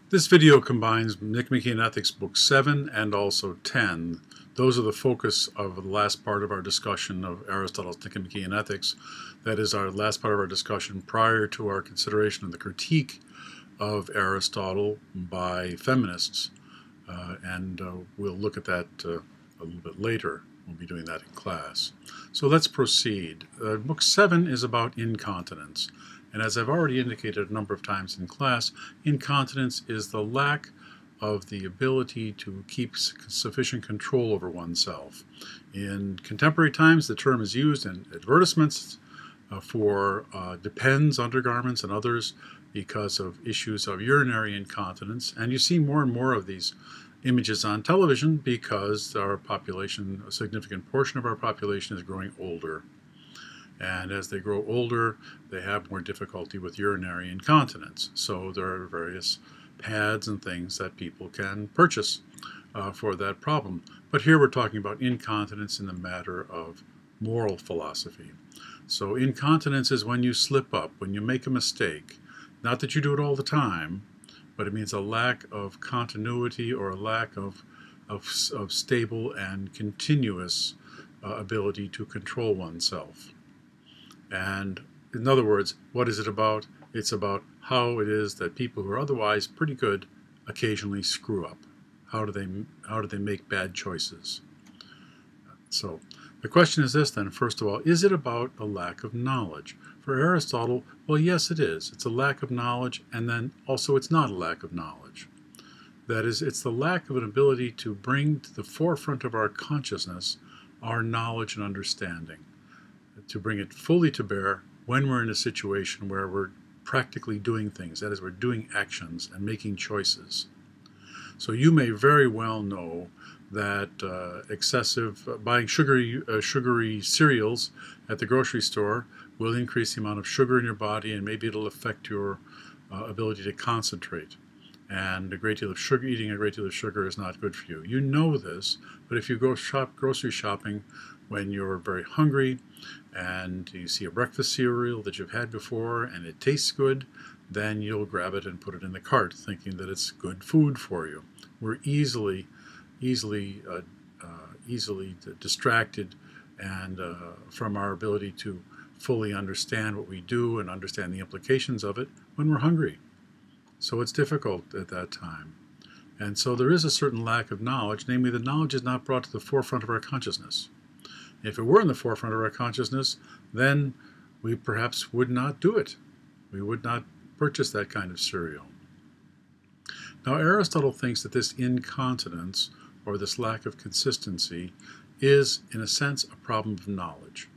This video combines Nicomachean Ethics Book 7 and also 10. Those are the focus of the last part of our discussion of Aristotle's Nicomachean Ethics. That is our last part of our discussion prior to our consideration of the critique of Aristotle by feminists. We'll look at that a little bit later. We'll be doing that in class. So let's proceed. Book 7 is about incontinence. And as I've already indicated a number of times in class, incontinence is the lack of the ability to keep sufficient control over oneself. In contemporary times, the term is used in advertisements for Depends undergarments and others because of issues of urinary incontinence. And you see more and more of these images on television because our population, a significant portion of our population, is growing older. And as they grow older, they have more difficulty with urinary incontinence. So there are various pads and things that people can purchase for that problem. But here we're talking about incontinence in the matter of moral philosophy. So incontinence is when you slip up, when you make a mistake. Not that you do it all the time, but it means a lack of continuity or a lack of stable and continuous ability to control oneself. And in other words, what is it about? It's about how it is that people who are otherwise pretty good occasionally screw up. How do they make bad choices? So the question is this then, first of all, is it about a lack of knowledge? For Aristotle, well, yes, it is. It's a lack of knowledge, and then also it's not a lack of knowledge. That is, it's the lack of an ability to bring to the forefront of our consciousness our knowledge and understanding, to bring it fully to bear when we're in a situation where we're practically doing things. That is, we're doing actions and making choices. So you may very well know that buying sugary cereals at the grocery store will increase the amount of sugar in your body, and maybe it'll affect your ability to concentrate. And eating a great deal of sugar is not good for you. You know this, but if you go grocery shopping when you're very hungry and you see a breakfast cereal that you've had before and it tastes good, then you'll grab it and put it in the cart thinking that it's good food for you. We're easily distracted and from our ability to fully understand what we do and understand the implications of it when we're hungry. So it's difficult at that time. And so there is a certain lack of knowledge, namely the knowledge is not brought to the forefront of our consciousness. If it were in the forefront of our consciousness, then we perhaps would not do it. We would not purchase that kind of cereal. Now, Aristotle thinks that this incontinence, or this lack of consistency, is, in a sense, a problem of knowledge.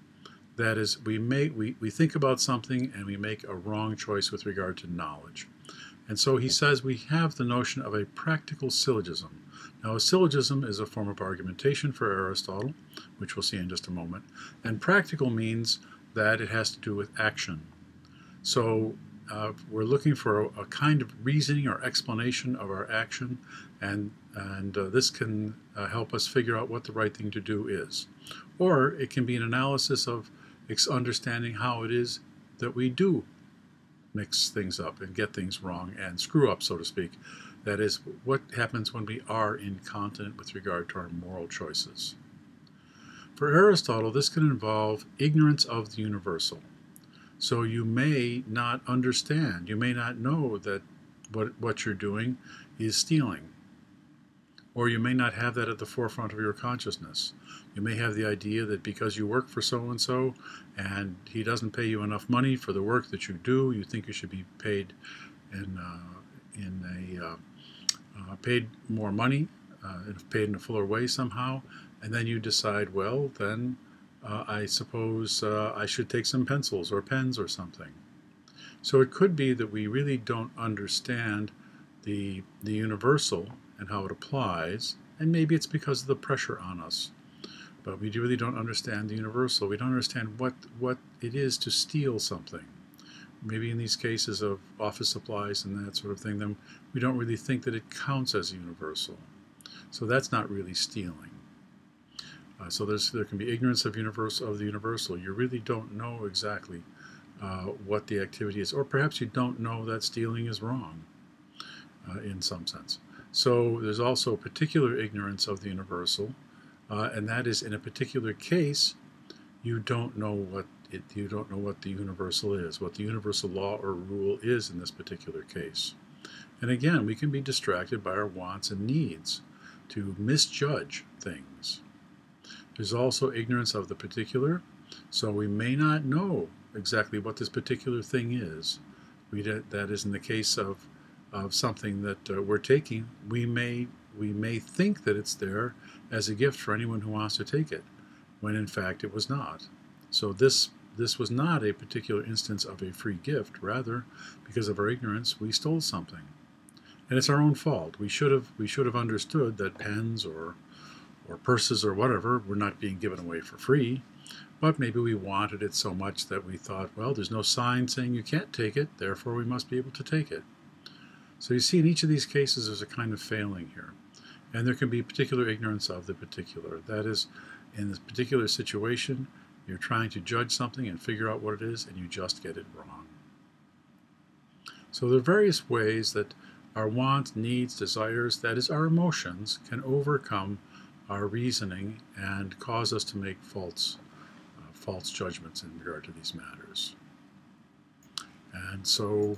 That is, we think about something and we make a wrong choice with regard to knowledge. And so he says we have the notion of a practical syllogism. Now, a syllogism is a form of argumentation for Aristotle, which we'll see in just a moment. And practical means that it has to do with action. So we're looking for a kind of reasoning or explanation of our action, and this can help us figure out what the right thing to do is. Or it can be an analysis of understanding how it is that we do mix things up and get things wrong and screw up, so to speak. That is, what happens when we are incontinent with regard to our moral choices. For Aristotle, this can involve ignorance of the universal. So you may not understand, you may not know that what you're doing is stealing. Or you may not have that at the forefront of your consciousness. You may have the idea that because you work for so-and-so and he doesn't pay you enough money for the work that you do, you think you should be paid paid more money, paid in a fuller way somehow, and then you decide, well, then I suppose I should take some pencils or pens or something. So it could be that we really don't understand the universal and how it applies, and maybe it's because of the pressure on us. But we really don't understand the universal. We don't understand what it is to steal something. Maybe in these cases of office supplies and that sort of thing, then we don't really think that it counts as universal. So that's not really stealing. So there can be ignorance of the universal. You really don't know exactly what the activity is, or perhaps you don't know that stealing is wrong. in some sense. So there's also particular ignorance of the universal, and that is, in a particular case, you don't know what the universal is, what the universal law or rule is in this particular case. And again, we can be distracted by our wants and needs to misjudge things. There's also ignorance of the particular, so we may not know exactly what this particular thing is. That is in the case of something that we're taking. We may think that it's there as a gift for anyone who wants to take it, when in fact it was not. So this was not a particular instance of a free gift. Rather, because of our ignorance, we stole something, and it's our own fault. We should have understood that pens or purses or whatever were not being given away for free. But maybe we wanted it so much that we thought, well, there's no sign saying you can't take it, therefore we must be able to take it. So you see, in each of these cases, there's a kind of failing here. And there can be particular ignorance of the particular. That is, in this particular situation, you're trying to judge something and figure out what it is, and you just get it wrong. So there are various ways that our wants, needs, desires, that is, our emotions, can overcome our reasoning and cause us to make false judgments in regard to these matters. And so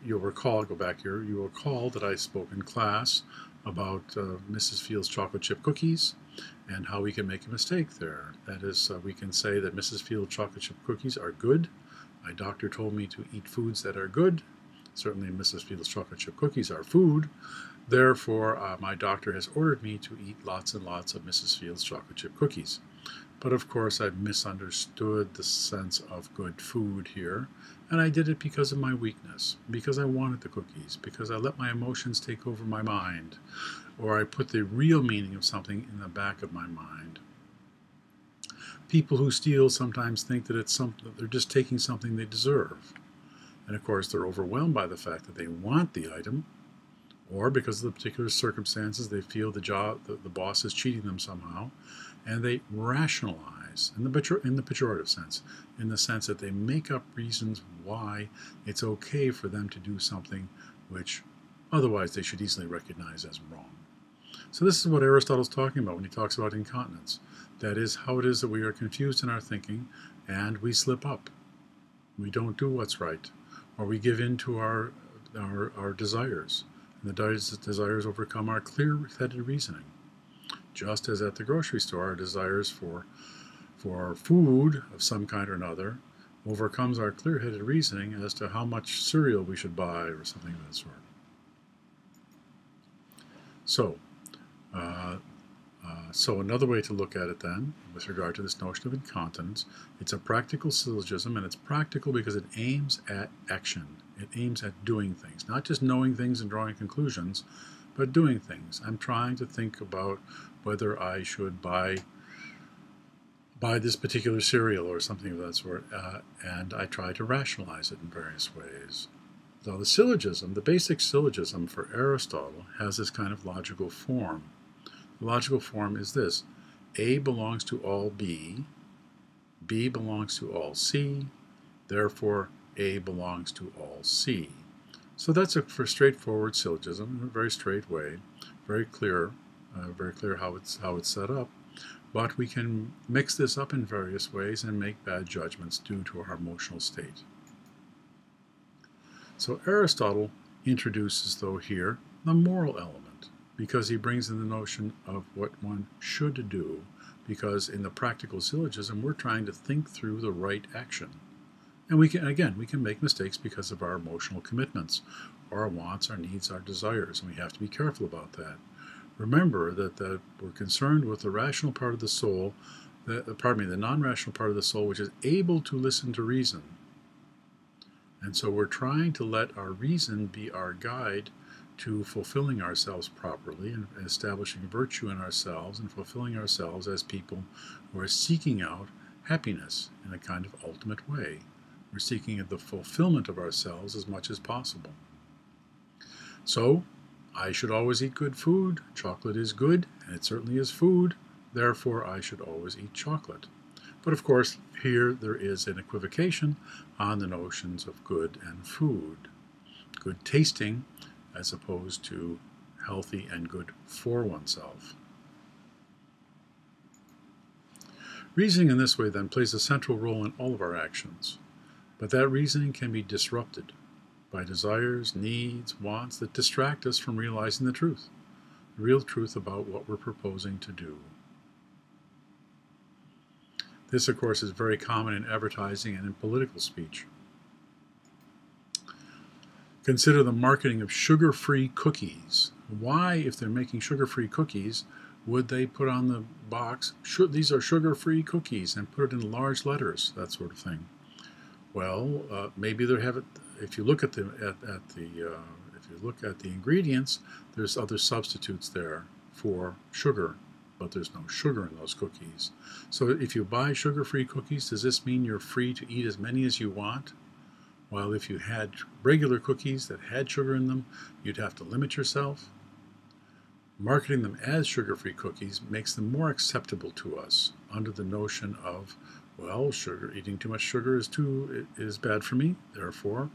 you'll recall, go back here, you'll recall that I spoke in class about Mrs. Field's chocolate chip cookies and how we can make a mistake there. That is, we can say that Mrs. Field's chocolate chip cookies are good. My doctor told me to eat foods that are good. Certainly Mrs. Field's chocolate chip cookies are food. Therefore, my doctor has ordered me to eat lots and lots of Mrs. Field's chocolate chip cookies. But of course, I've misunderstood the sense of good food here, and I did it because of my weakness, because I wanted the cookies, because I let my emotions take over my mind, or I put the real meaning of something in the back of my mind. People who steal sometimes think that that they're just taking something they deserve. And of course, they're overwhelmed by the fact that they want the item, or because of the particular circumstances, they feel the boss is cheating them somehow, and they rationalize in the pejorative sense, in the sense that they make up reasons why it's okay for them to do something which otherwise they should easily recognize as wrong. So this is what Aristotle's talking about when he talks about incontinence. That is how it is that we are confused in our thinking and we slip up. We don't do what's right, or we give in to our desires. And the desires overcome our clear-headed reasoning. Just as at the grocery store, our desires for food of some kind or another overcomes our clear-headed reasoning as to how much cereal we should buy or something of that sort. So another way to look at it then, with regard to this notion of incontinence, it's a practical syllogism, and it's practical because it aims at action. It aims at doing things, not just knowing things and drawing conclusions, but doing things. I'm trying to think about whether I should buy this particular cereal or something of that sort, and I try to rationalize it in various ways. So the syllogism, the basic syllogism for Aristotle, has this kind of logical form. The logical form is this: A belongs to all B, B belongs to all C, therefore A belongs to all C. So that's a straightforward syllogism in a very straight way, very clear how it's set up. But we can mix this up in various ways and make bad judgments due to our emotional state. So Aristotle introduces, though, here the moral element, because he brings in the notion of what one should do, because in the practical syllogism we're trying to think through the right action. And we can make mistakes because of our emotional commitments, our wants, our needs, our desires, and we have to be careful about that. Remember that we're concerned with the rational part of the soul, the non-rational part of the soul, which is able to listen to reason. And so we're trying to let our reason be our guide to fulfilling ourselves properly and establishing virtue in ourselves and fulfilling ourselves as people who are seeking out happiness in a kind of ultimate way. We're seeking the fulfillment of ourselves as much as possible. So, I should always eat good food. Chocolate is good, and it certainly is food. Therefore, I should always eat chocolate. But of course, here there is an equivocation on the notions of good and food. good tasting as opposed to healthy and good for oneself. Reasoning in this way then plays a central role in all of our actions, but that reasoning can be disrupted by desires, needs, wants that distract us from realizing the truth, the real truth about what we're proposing to do. This, of course, is very common in advertising and in political speech. Consider the marketing of sugar-free cookies. Why, if they're making sugar-free cookies, would they put on the box, these are sugar-free cookies, and put it in large letters, that sort of thing? Well, maybe they have it. If you look at the ingredients, there's other substitutes there for sugar, but there's no sugar in those cookies. So if you buy sugar-free cookies, does this mean you're free to eat as many as you want? While if you had regular cookies that had sugar in them, you'd have to limit yourself. Marketing them as sugar-free cookies makes them more acceptable to us under the notion of, well, eating too much sugar is bad for me, therefore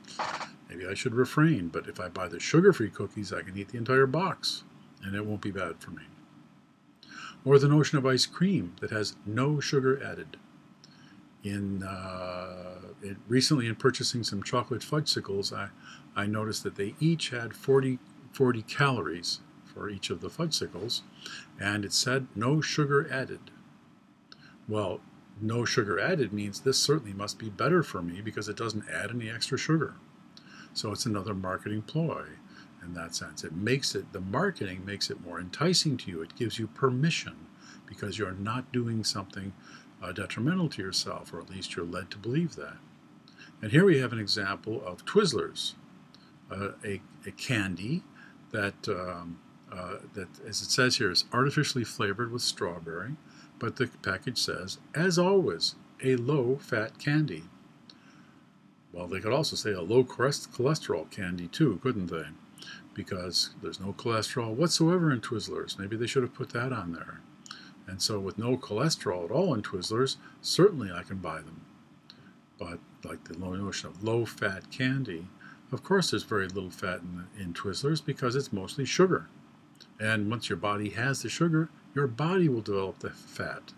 maybe I should refrain. But if I buy the sugar-free cookies, I can eat the entire box, and it won't be bad for me. Or the notion of ice cream that has no sugar added. Recently in purchasing some chocolate fudgesicles, I noticed that they each had 40 calories for each of the fudgesicles, and it said no sugar added. Well, no sugar added means this certainly must be better for me because it doesn't add any extra sugar. So it's another marketing ploy in that sense. The marketing makes it more enticing to you. It gives you permission because you're not doing something detrimental to yourself, or at least you're led to believe that. And here we have an example of Twizzlers, a candy that, as it says here, is artificially flavored with strawberry, but the package says, as always, a low-fat candy. Well, they could also say a low cholesterol candy too, couldn't they? Because there's no cholesterol whatsoever in Twizzlers. Maybe they should have put that on there. And so with no cholesterol at all in Twizzlers, certainly I can buy them. But like the notion of low-fat candy, of course there's very little fat in Twizzlers because it's mostly sugar. And once your body has the sugar, your body will develop the fat.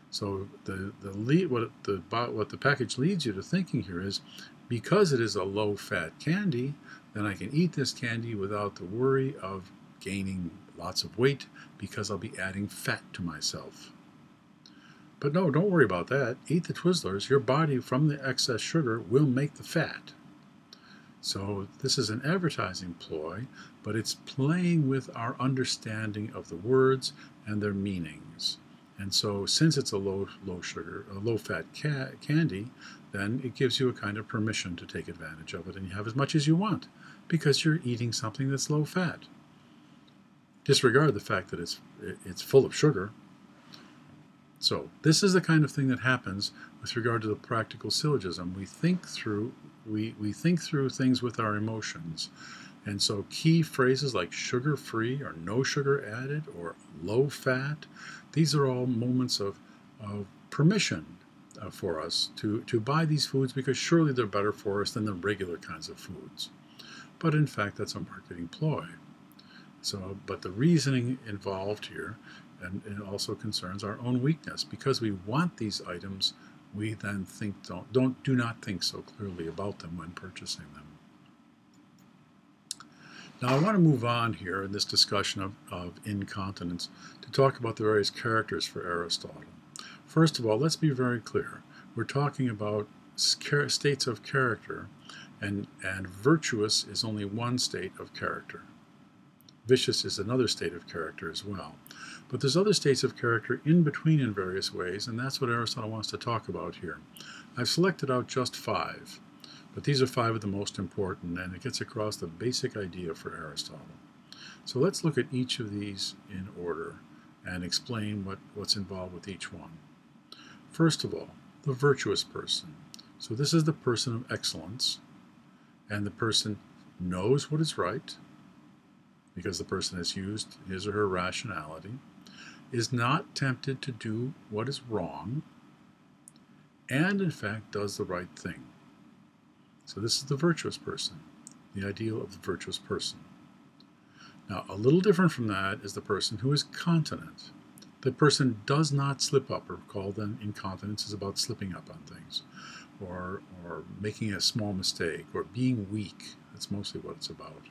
So what the package leads you to thinking here is, because it is a low-fat candy, then I can eat this candy without the worry of gaining lots of weight because I'll be adding fat to myself. But no, don't worry about that. Eat the Twizzlers. Your body, from the excess sugar, will make the fat. So this is an advertising ploy, but it's playing with our understanding of the words and their meanings. And so since it's a low-fat candy, then it gives you a kind of permission to take advantage of it, and you have as much as you want because you're eating something that's low-fat. Disregard the fact that it's full of sugar. So this is the kind of thing that happens with regard to the practical syllogism. We think through things with our emotions. And so key phrases like sugar-free or no sugar added or low-fat, these are all moments of permission for us to buy these foods because surely they're better for us than the regular kinds of foods. But in fact, that's a marketing ploy. So, but the reasoning involved here and it also concerns our own weakness. Because we want these items, we then do not think so clearly about them when purchasing them. Now I want to move on here in this discussion of incontinence to talk about the various characters for Aristotle. First of all, let's be very clear. We're talking about states of character, and virtuous is only one state of character. Vicious is another state of character as well. But there's other states of character in between in various ways, and that's what Aristotle wants to talk about here. I've selected out just 5, but these are 5 of the most important, and it gets across the basic idea for Aristotle. So let's look at each of these in order and explain what's involved with each one. First of all, the virtuous person. So this is the person of excellence, and the person knows what is right, because the person has used his or her rationality, is not tempted to do what is wrong, and in fact does the right thing. So this is the virtuous person. the ideal of the virtuous person. Now, a little different from that is the person who is continent. The person does not slip up. Recall then, incontinence is about slipping up on things, or making a small mistake, or being weak. That's mostly what it's about,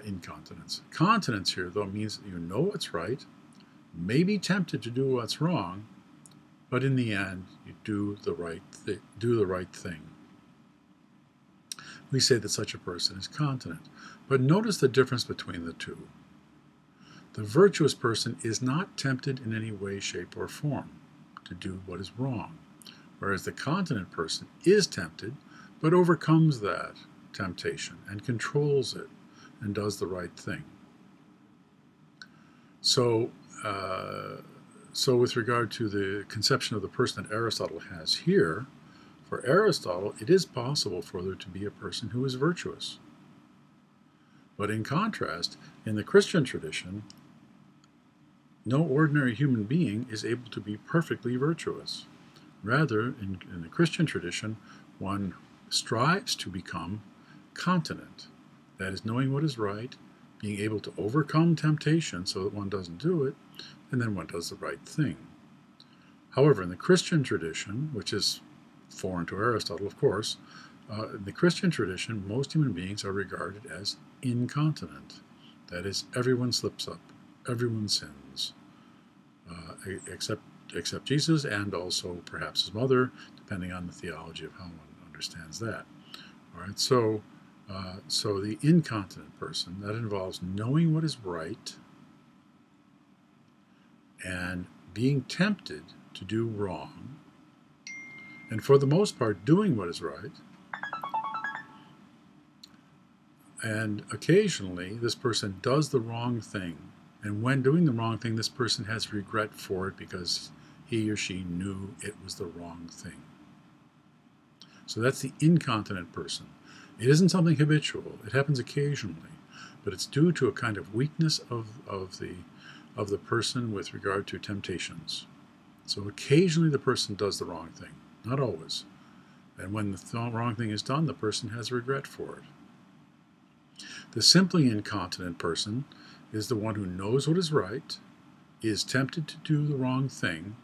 incontinence. Continence here, though, means that you know what's right, may be tempted to do what's wrong, but in the end, you do the right thing. We say that such a person is continent. But notice the difference between the two. The virtuous person is not tempted in any way, shape, or form to do what is wrong, whereas the continent person is tempted, but overcomes that temptation and controls it and does the right thing. So with regard to the conception of the person that Aristotle has here, for Aristotle, it is possible for there to be a person who is virtuous. But in contrast, in the Christian tradition, no ordinary human being is able to be perfectly virtuous. Rather, in the Christian tradition, one strives to become continent. That is, knowing what is right, being able to overcome temptation so that one doesn't do it, and then one does the right thing. However, in the Christian tradition, which is foreign to Aristotle, of course, in the Christian tradition, most human beings are regarded as incontinent. That is, everyone slips up, everyone sins, except Jesus and also perhaps his mother, depending on the theology of how one understands that. All right, so the incontinent person, that involves knowing what is right and being tempted to do wrong, and for the most part doing what is right. And occasionally this person does the wrong thing, and when doing the wrong thing, this person has regret for it because he or she knew it was the wrong thing. So that's the incontinent person. It isn't something habitual. It happens occasionally, but it's due to a kind of weakness of the person with regard to temptations. So occasionally the person does the wrong thing, not always. And when the wrong thing is done, the person has regret for it. The simply incontinent person is the one who knows what is right, is tempted to do the wrong thing,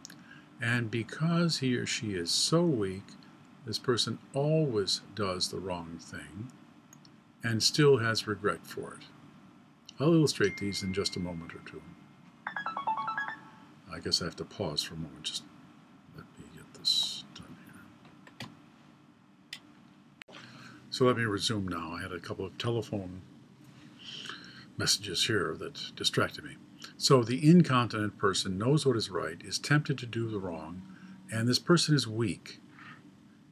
and because he or she is so weak, this person always does the wrong thing and still has regret for it. I'll illustrate these in just a moment or two. I guess I have to pause for a moment. Just let me get this done here. So let me resume now. I had a couple of telephone messages here that distracted me. So the incontinent person knows what is right, is tempted to do the wrong, and this person is weak.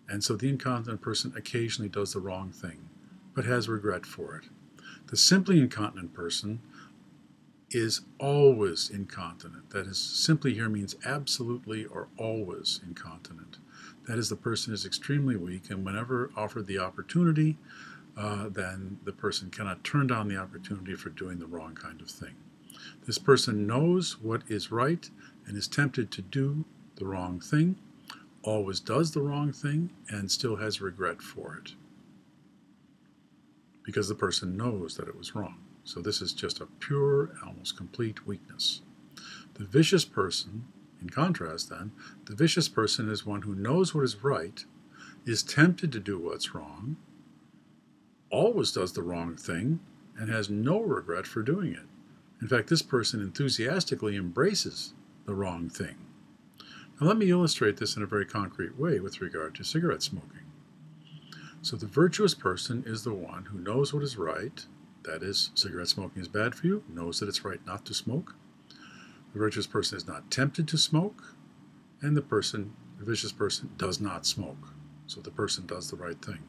And so the incontinent person occasionally does the wrong thing, but has regret for it. The simply incontinent person is always incontinent. That is, simply here means absolutely or always incontinent. That is, the person is extremely weak, and whenever offered the opportunity, then the person cannot turn down the opportunity for doing the wrong kind of thing. This person knows what is right and is tempted to do the wrong thing, always does the wrong thing, and still has regret for it, because the person knows that it was wrong. So this is just a pure, almost complete weakness. The vicious person, in contrast then, the vicious person is one who knows what is right, is tempted to do what's wrong, always does the wrong thing, and has no regret for doing it. In fact, this person enthusiastically embraces the wrong thing. Now let me illustrate this in a very concrete way with regard to cigarette smoking. So the virtuous person is the one who knows what is right, that is, cigarette smoking is bad for you, knows that it's right not to smoke. The virtuous person is not tempted to smoke, and the vicious person does not smoke. So the person does the right thing.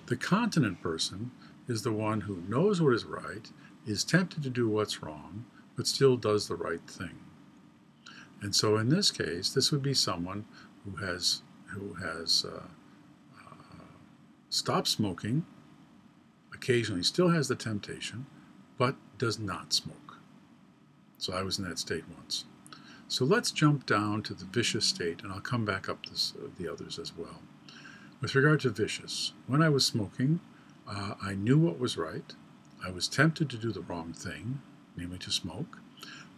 The continent person is the one who knows what is right, is tempted to do what's wrong, but still does the right thing. And so in this case, this would be someone who has stopped smoking, occasionally still has the temptation, but does not smoke. So I was in that state once. So let's jump down to the vicious state, and I'll come back up the others as well. With regard to vicious, when I was smoking, I knew what was right. I was tempted to do the wrong thing, namely to smoke.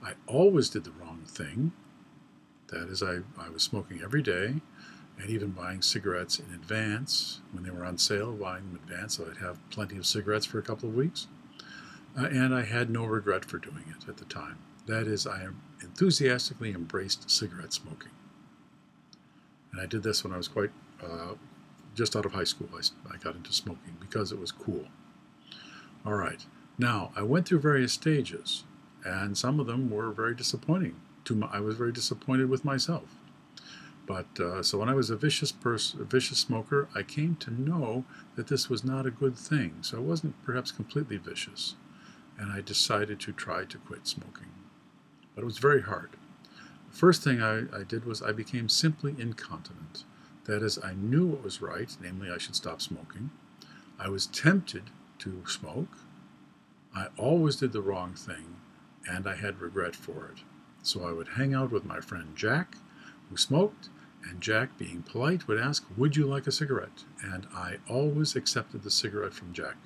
I always did the wrong thing. That is, I was smoking every day and even buying cigarettes in advance when they were on sale, buying them in advance so I'd have plenty of cigarettes for a couple of weeks. And I had no regret for doing it at the time. That is, I enthusiastically embraced cigarette smoking. And I did this when I was quite just out of high school. I got into smoking because it was cool. All right. Now, I went through various stages, and some of them were very disappointing. I was very disappointed with myself. But so when I was a vicious smoker, I came to know that this was not a good thing. So I wasn't perhaps completely vicious, and I decided to try to quit smoking. But it was very hard. The first thing I did was I became simply incontinent. That is, I knew what was right, namely I should stop smoking. I was tempted to smoke. I always did the wrong thing, and I had regret for it. So I would hang out with my friend Jack, who smoked, and Jack, being polite, would ask, "Would you like a cigarette?" And I always accepted the cigarette from Jack.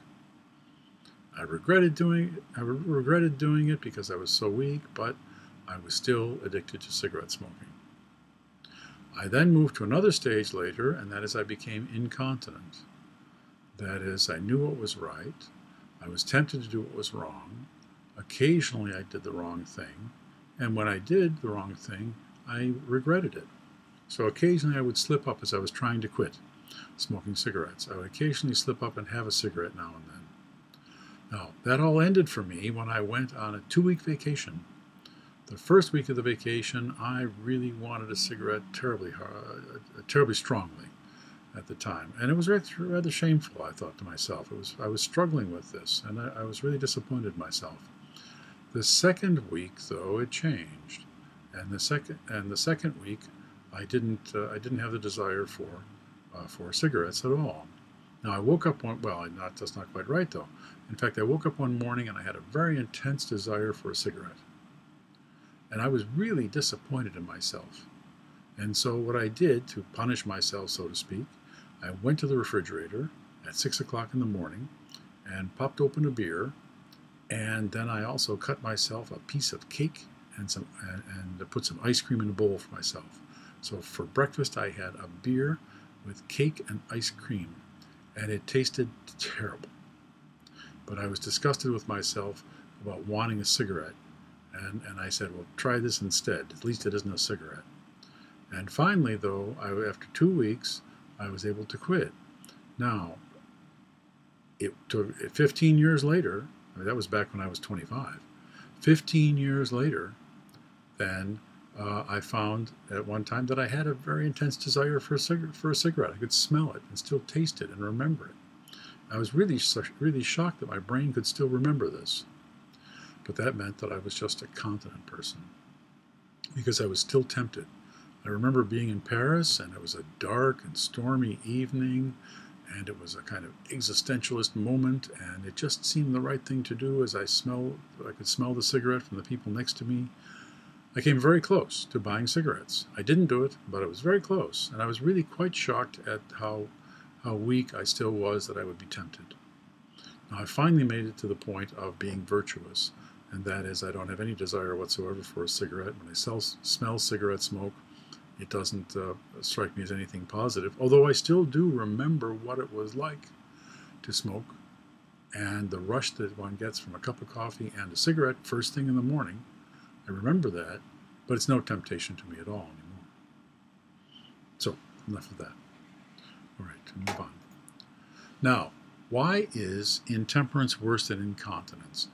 I regretted doing it because I was so weak, but I was still addicted to cigarette smoking. I then moved to another stage later, and that is I became incontinent. That is, I knew what was right. I was tempted to do what was wrong. Occasionally I did the wrong thing, and when I did the wrong thing, I regretted it. So occasionally I would slip up as I was trying to quit smoking cigarettes. I would occasionally slip up and have a cigarette now and then. Now, that all ended for me when I went on a 2-week vacation. The first week of the vacation, I really wanted a cigarette terribly strongly at the time. And it was rather shameful, I thought to myself. I was struggling with this, and I was really disappointed in myself. The second week, though, it changed. And the second week, I didn't have the desire for cigarettes at all. Now I woke up that's not quite right though. In fact, I woke up one morning and I had a very intense desire for a cigarette. And I was really disappointed in myself. And so what I did to punish myself, so to speak, I went to the refrigerator at 6 o'clock in the morning and popped open a beer. And then I also cut myself a piece of cake and put some ice cream in a bowl for myself. So for breakfast, I had a beer with cake and ice cream, and it tasted terrible. But I was disgusted with myself about wanting a cigarette. And I said, well, try this instead. At least it isn't a cigarette. And finally, though, after 2 weeks, I was able to quit. Now, it took 15 years later, that was back when I was 25. 15 years later, then I found at one time that I had a very intense desire for a cigarette. I could smell it and still taste it and remember it. I was really shocked that my brain could still remember this. But that meant that I was just a continent person because I was still tempted. I remember being in Paris, and it was a dark and stormy evening, and it was a kind of existentialist moment, and it just seemed the right thing to do as I could smell the cigarette from the people next to me. I came very close to buying cigarettes. I didn't do it, but it was very close, and I was really quite shocked at how weak I still was that I would be tempted. Now, I finally made it to the point of being virtuous, and that is I don't have any desire whatsoever for a cigarette. When I smell cigarette smoke, it doesn't strike me as anything positive, although I still do remember what it was like to smoke and the rush that one gets from a cup of coffee and a cigarette first thing in the morning. I remember that, but it's no temptation to me at all anymore. So, enough of that. All right, move on. Now, why is intemperance worse than incontinence?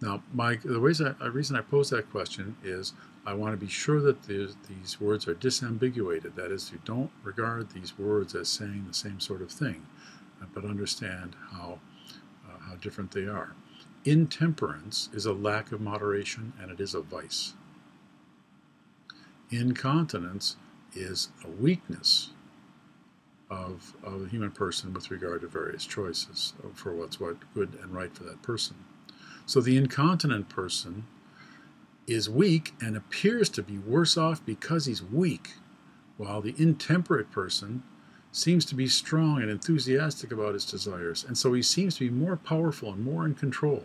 Now, the reason I pose that question is I want to be sure that these words are disambiguated. That is, you don't regard these words as saying the same sort of thing, but understand how different they are. Intemperance is a lack of moderation, and it is a vice. Incontinence is a weakness of the human person with regard to various choices for what's good and right for that person. So the incontinent person is weak and appears to be worse off because he's weak, while the intemperate person seems to be strong and enthusiastic about his desires, and so he seems to be more powerful and more in control.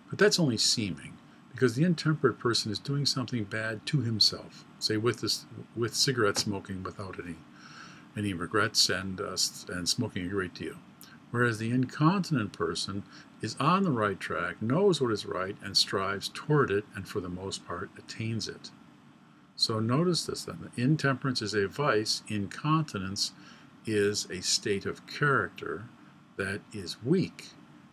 But that's only seeming, because the intemperate person is doing something bad to himself, say with cigarette smoking without any regrets and smoking a great deal. Whereas the incontinent person is on the right track, knows what is right, and strives toward it, and for the most part attains it. So notice this then. Intemperance is a vice. Incontinence is a state of character that is weak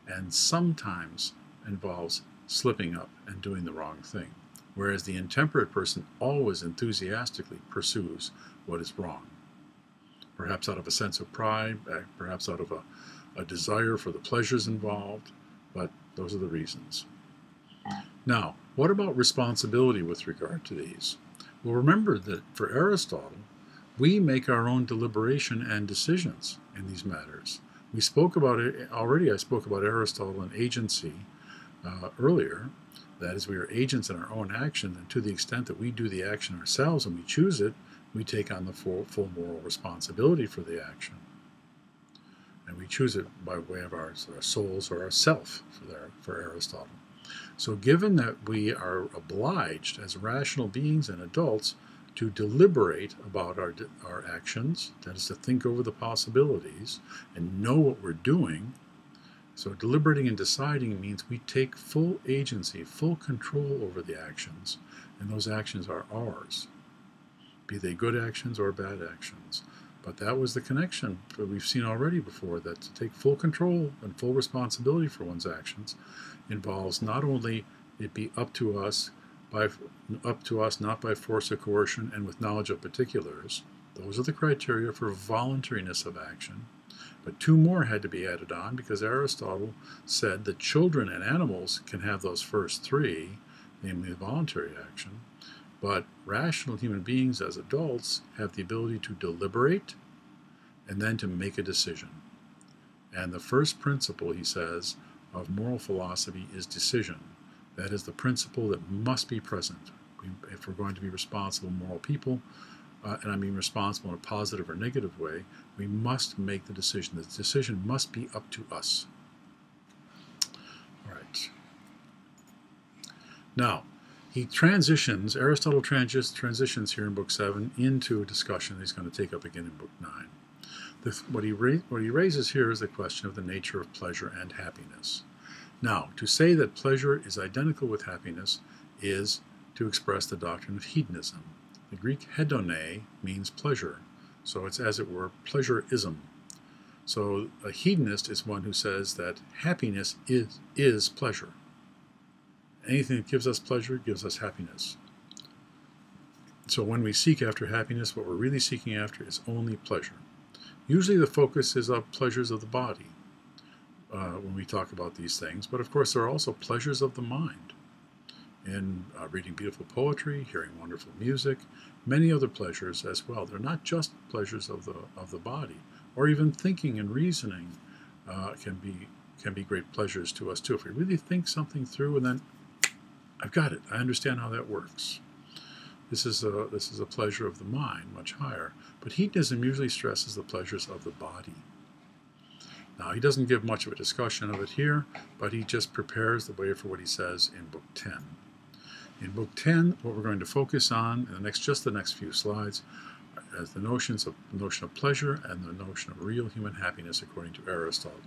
and sometimes involves slipping up and doing the wrong thing. Whereas the intemperate person always enthusiastically pursues what is wrong. Perhaps out of a sense of pride, perhaps out of a desire for the pleasures involved, but those are the reasons. Now, what about responsibility with regard to these? Well, remember that for Aristotle, we make our own deliberation and decisions in these matters. We spoke about it already. I spoke about Aristotle and agency earlier. That is, we are agents in our own action, and to the extent that we do the action ourselves and we choose it, we take on the full moral responsibility for the action. And we choose it by way of our souls or our self for Aristotle. So given that we are obliged as rational beings and adults to deliberate about our actions, that is to think over the possibilities and know what we're doing, so deliberating and deciding means we take full agency, full control over the actions, and those actions are ours, be they good actions or bad actions. But that was the connection that we've seen already before, that to take full control and full responsibility for one's actions involves not only it be up to us not by force or coercion and with knowledge of particulars. Those are the criteria for voluntariness of action. But two more had to be added on, because Aristotle said that children and animals can have those first three, namely voluntary action. But rational human beings as adults have the ability to deliberate and then to make a decision. And the first principle, he says, of moral philosophy is decision. That is the principle that must be present. If we're going to be responsible moral people, and I mean responsible in a positive or negative way, we must make the decision. The decision must be up to us. All right. Now, Aristotle transitions here in Book 7 into a discussion he's going to take up again in Book 9. What he raises here is the question of the nature of pleasure and happiness. Now, to say that pleasure is identical with happiness is to express the doctrine of hedonism. The Greek hedone means pleasure, so it's, as it were, pleasureism. So a hedonist is one who says that happiness is pleasure. Anything that gives us pleasure gives us happiness. So when we seek after happiness, what we're really seeking after is only pleasure. Usually the focus is on pleasures of the body when we talk about these things, but of course there are also pleasures of the mind in reading beautiful poetry, hearing wonderful music, many other pleasures as well. They're not just pleasures of the body, or even thinking and reasoning can be great pleasures to us too. If we really think something through and then, I've got it, I understand how that works. This is a pleasure of the mind, much higher. But hedonism usually stresses the pleasures of the body. Now, he doesn't give much of a discussion of it here, but he just prepares the way for what he says in Book 10. In Book 10, what we're going to focus on in the next few slides is the notion of pleasure and the notion of real human happiness according to Aristotle.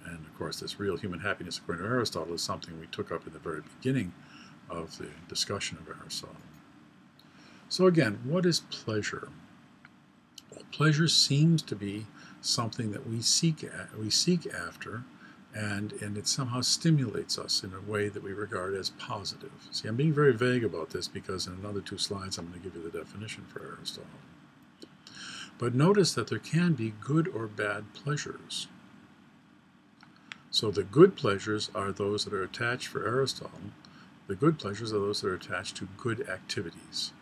And of course, this real human happiness according to Aristotle is something we took up at the very beginning of the discussion of Aristotle. So again, what is pleasure? Well, pleasure seems to be something that we seek after, and it somehow stimulates us in a way that we regard as positive. See, I'm being very vague about this because in another 2 slides I'm going to give you the definition for Aristotle. But notice that there can be good or bad pleasures. So the good pleasures are those that are attached for Aristotle. The good pleasures are those that are attached to good activities.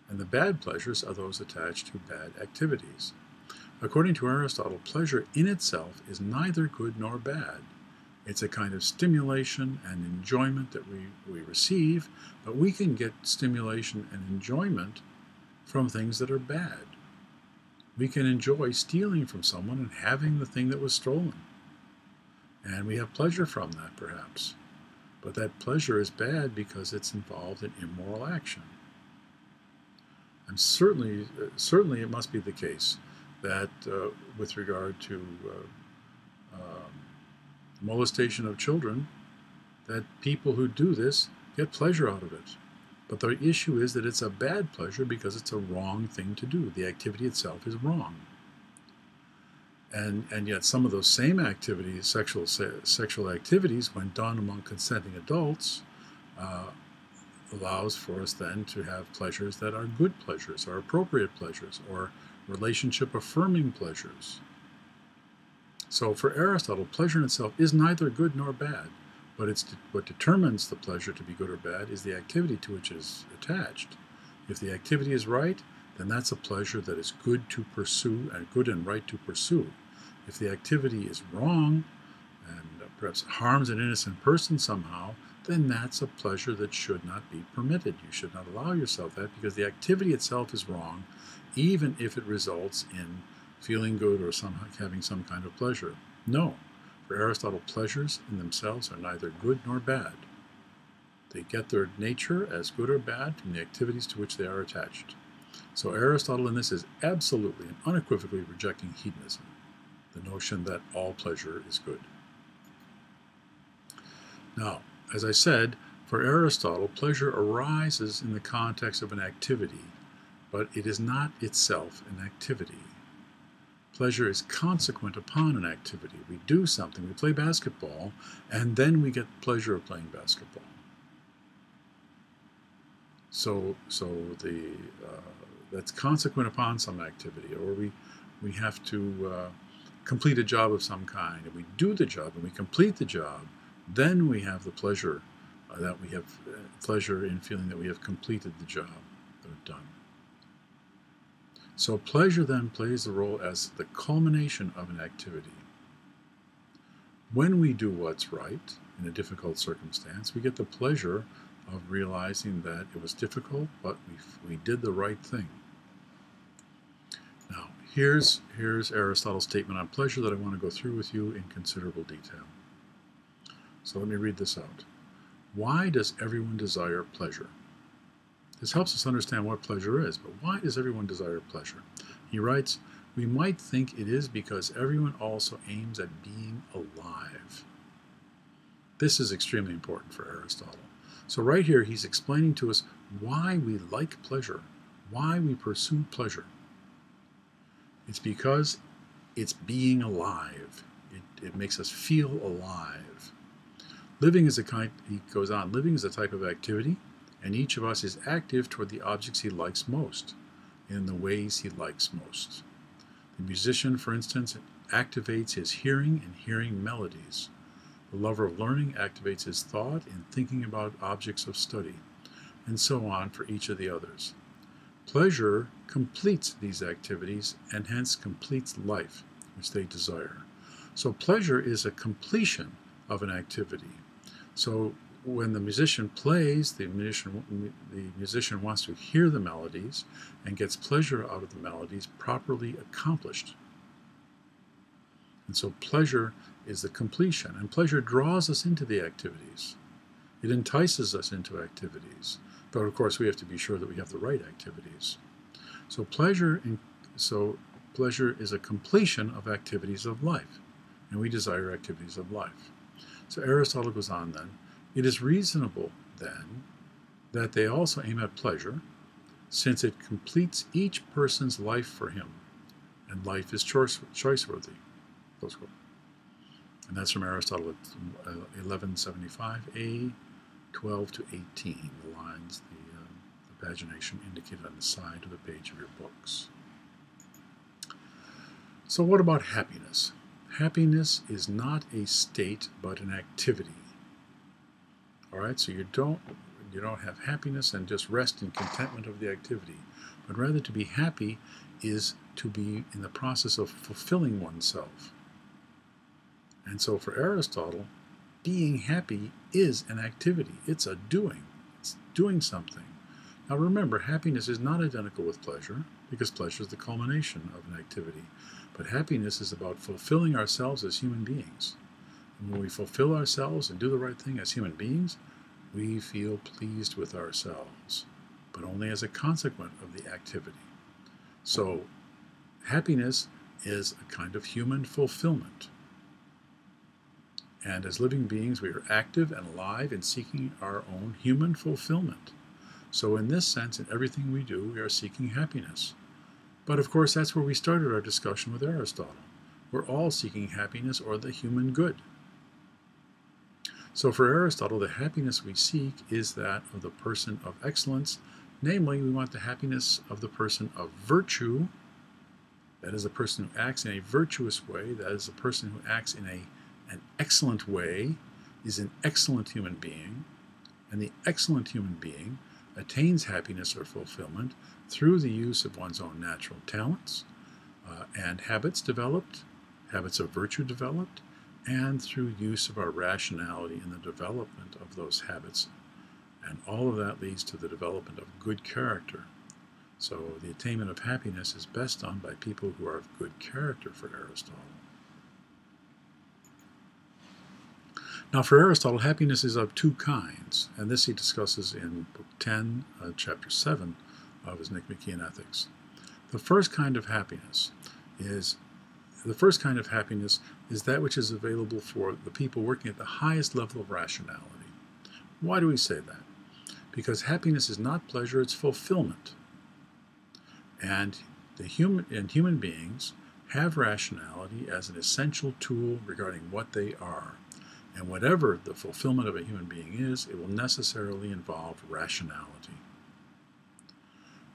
And the bad pleasures are those attached to bad activities. According to Aristotle, pleasure in itself is neither good nor bad. It's a kind of stimulation and enjoyment that we receive, but we can get stimulation and enjoyment from things that are bad. We can enjoy stealing from someone and having the thing that was stolen. And we have pleasure from that, perhaps. But that pleasure is bad because it's involved in immoral action. And certainly it must be the case that with regard to molestation of children, that people who do this get pleasure out of it. But the issue is that it's a bad pleasure because it's a wrong thing to do. The activity itself is wrong. And yet some of those same activities, sexual activities, when done among consenting adults, allows for us then to have pleasures that are good pleasures, or appropriate pleasures, or relationship-affirming pleasures. So for Aristotle, pleasure in itself is neither good nor bad, but what determines the pleasure to be good or bad is the activity to which it is attached. If the activity is right, then that's a pleasure that is good to pursue and good and right to pursue. If the activity is wrong and perhaps harms an innocent person somehow, then that's a pleasure that should not be permitted. You should not allow yourself that because the activity itself is wrong, even if it results in feeling good or somehow having some kind of pleasure. No, for Aristotle, pleasures in themselves are neither good nor bad. They get their nature as good or bad from the activities to which they are attached. So Aristotle in this is absolutely and unequivocally rejecting hedonism, the notion that all pleasure is good. Now, as I said, for Aristotle, pleasure arises in the context of an activity, but it is not itself an activity. Pleasure is consequent upon an activity. We do something, we play basketball, and then we get the pleasure of playing basketball. So that's consequent upon some activity, or we have to complete a job of some kind, and we do the job and we complete the job. Then we have the pleasure that we have pleasure in feeling that we have completed the job that we've done. So pleasure then plays the role as the culmination of an activity. When we do what's right in a difficult circumstance, we get the pleasure of realizing that it was difficult, but we did the right thing. Now, here's Aristotle's statement on pleasure that I want to go through with you in considerable detail. So let me read this out. Why does everyone desire pleasure? This helps us understand what pleasure is, but why does everyone desire pleasure? He writes, we might think it is because everyone also aims at being alive. This is extremely important for Aristotle. So right here, he's explaining to us why we like pleasure, why we pursue pleasure. It's because it's being alive. It makes us feel alive. Living is he goes on, living is a type of activity, and each of us is active toward the objects he likes most, in the ways he likes most. The musician, for instance, activates his hearing in hearing melodies. The lover of learning activates his thought in thinking about objects of study, and so on for each of the others. Pleasure completes these activities and hence completes life, which they desire. So pleasure is a completion of an activity. So when the musician plays, the musician wants to hear the melodies and gets pleasure out of the melodies properly accomplished. And so pleasure is the completion, and pleasure draws us into the activities. It entices us into activities, but of course we have to be sure that we have the right activities. So pleasure is a completion of activities of life, and we desire activities of life. So Aristotle goes on then, it is reasonable then that they also aim at pleasure, since it completes each person's life for him, and life is choice-worthy. Close quote. And that's from Aristotle at 1175a, 12 to 18, the lines, the pagination indicated on the side of the page of your books. So what about happiness? Happiness is not a state, but an activity. All right, so you don't have happiness and just rest in contentment of the activity, but rather to be happy is to be in the process of fulfilling oneself. And so for Aristotle, being happy is an activity. It's a doing. It's doing something. Now remember, happiness is not identical with pleasure, because pleasure is the culmination of an activity. But happiness is about fulfilling ourselves as human beings. And when we fulfill ourselves and do the right thing as human beings, we feel pleased with ourselves, but only as a consequence of the activity. So happiness is a kind of human fulfillment. And as living beings, we are active and alive in seeking our own human fulfillment. So in this sense, in everything we do, we are seeking happiness. But of course, that's where we started our discussion with Aristotle. We're all seeking happiness or the human good. So for Aristotle, the happiness we seek is that of the person of excellence. Namely, we want the happiness of the person of virtue. That is a person who acts in a virtuous way. That is a person who acts in an excellent way, is an excellent human being. And the excellent human being attains happiness or fulfillment through the use of one's own natural talents and habits developed, habits of virtue developed, and through use of our rationality in the development of those habits. And all of that leads to the development of good character. So the attainment of happiness is best done by people who are of good character for Aristotle. Now for Aristotle, happiness is of two kinds, and this he discusses in Book 10, Chapter 7 of his Nicomachean Ethics. The first kind of happiness is that which is available for the people working at the highest level of rationality. Why do we say that? Because happiness is not pleasure, it's fulfillment. And human beings have rationality as an essential tool regarding what they are. And whatever the fulfillment of a human being is, it will necessarily involve rationality.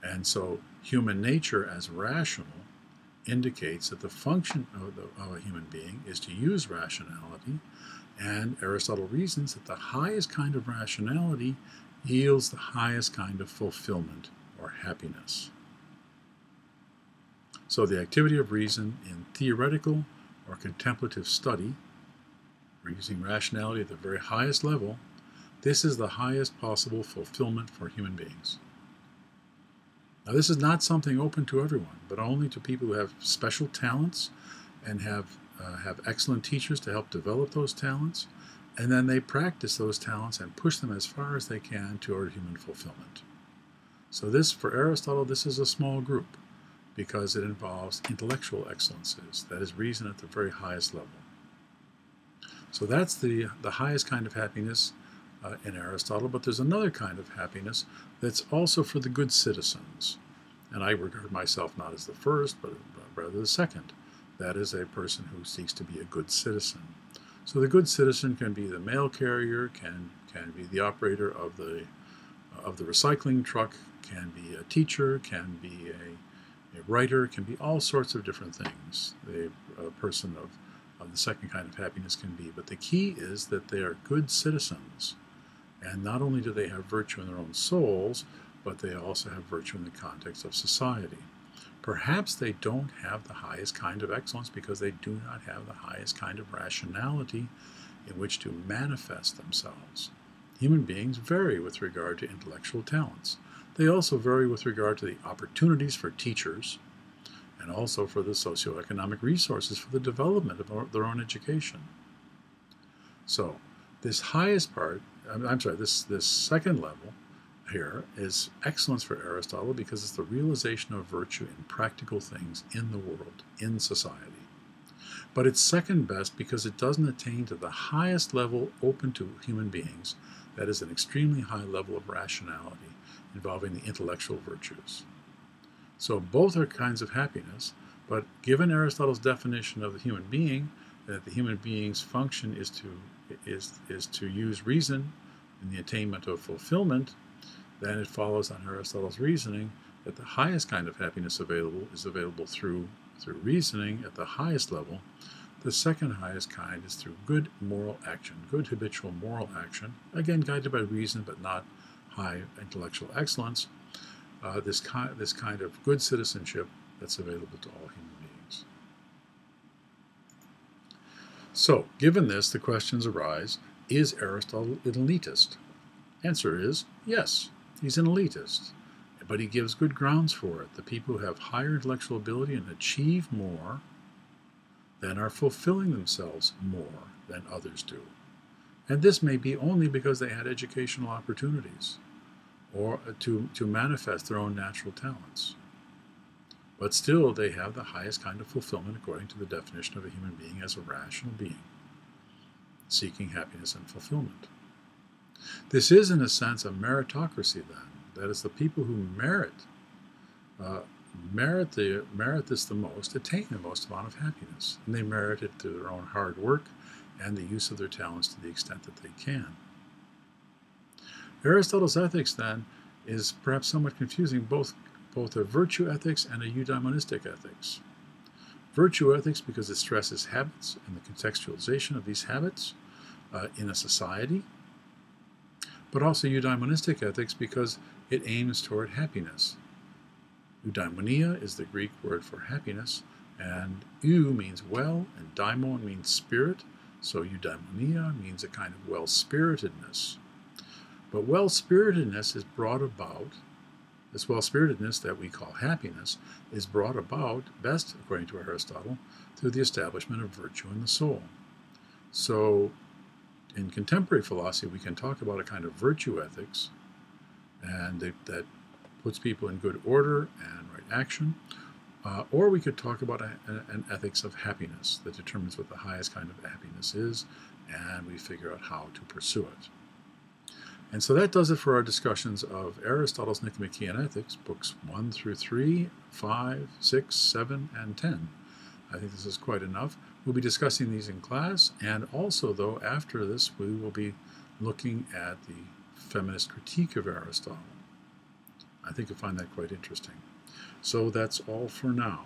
And so human nature as rational indicates that the function of a human being is to use rationality, and Aristotle reasons that the highest kind of rationality yields the highest kind of fulfillment or happiness. So the activity of reason in theoretical or contemplative study, we're using rationality at the very highest level, this is the highest possible fulfillment for human beings. Now this is not something open to everyone, but only to people who have special talents and have excellent teachers to help develop those talents, and then they practice those talents and push them as far as they can toward human fulfillment. So this, for Aristotle, this is a small group because it involves intellectual excellences, that is reason at the very highest level. So that's the highest kind of happiness in Aristotle, but there's another kind of happiness that's also for the good citizens. And I regard myself not as the first, but rather the second. That is a person who seeks to be a good citizen. So the good citizen can be the mail carrier, can be the operator of the recycling truck, can be a teacher, can be a writer, can be all sorts of different things. A person of the second kind of happiness can be. But the key is that they are good citizens. And not only do they have virtue in their own souls, but they also have virtue in the context of society. Perhaps they don't have the highest kind of excellence because they do not have the highest kind of rationality in which to manifest themselves. Human beings vary with regard to intellectual talents. They also vary with regard to the opportunities for teachers and also for the socioeconomic resources for the development of their own education. So this highest part, this second level here is excellence for Aristotle because it's the realization of virtue in practical things in the world, in society. But it's second best because it doesn't attain to the highest level open to human beings, that is an extremely high level of rationality involving the intellectual virtues. So both are kinds of happiness, but given Aristotle's definition of the human being, that the human being's function is to use reason in the attainment of fulfillment, then it follows on Aristotle's reasoning that the highest kind of happiness available is available through reasoning at the highest level. The second highest kind is through good moral action, good habitual moral action, again guided by reason but not high intellectual excellence, this kind of good citizenship that's available to all human beings. So, given this, the questions arise, is Aristotle an elitist? Answer is yes, he's an elitist. But he gives good grounds for it. The people who have higher intellectual ability and achieve more then are fulfilling themselves more than others do. And this may be only because they had educational opportunities or to manifest their own natural talents. But still, they have the highest kind of fulfillment according to the definition of a human being as a rational being, seeking happiness and fulfillment. This is, in a sense, a meritocracy then. That is, the people who merit this the most, attain the most amount of happiness. And they merit it through their own hard work and the use of their talents to the extent that they can. Aristotle's ethics, then, is perhaps somewhat confusing, both a virtue ethics and a eudaimonistic ethics. Virtue ethics because it stresses habits and the contextualization of these habits in a society, but also eudaimonistic ethics because it aims toward happiness. Eudaimonia is the Greek word for happiness, and eu means well, and daimon means spirit, so eudaimonia means a kind of well-spiritedness. But well-spiritedness is brought about, this well-spiritedness that we call happiness, is brought about, best according to Aristotle, through the establishment of virtue in the soul. So in contemporary philosophy, we can talk about a kind of virtue ethics, and that puts people in good order and right action, or we could talk about an ethics of happiness that determines what the highest kind of happiness is, and we figure out how to pursue it. And so that does it for our discussions of Aristotle's Nicomachean Ethics, books 1 through 3, 5, 6, 7, and 10. I think this is quite enough. We'll be discussing these in class, and also, though, after this, we will be looking at the feminist critique of Aristotle. I think you'll find that quite interesting. So that's all for now.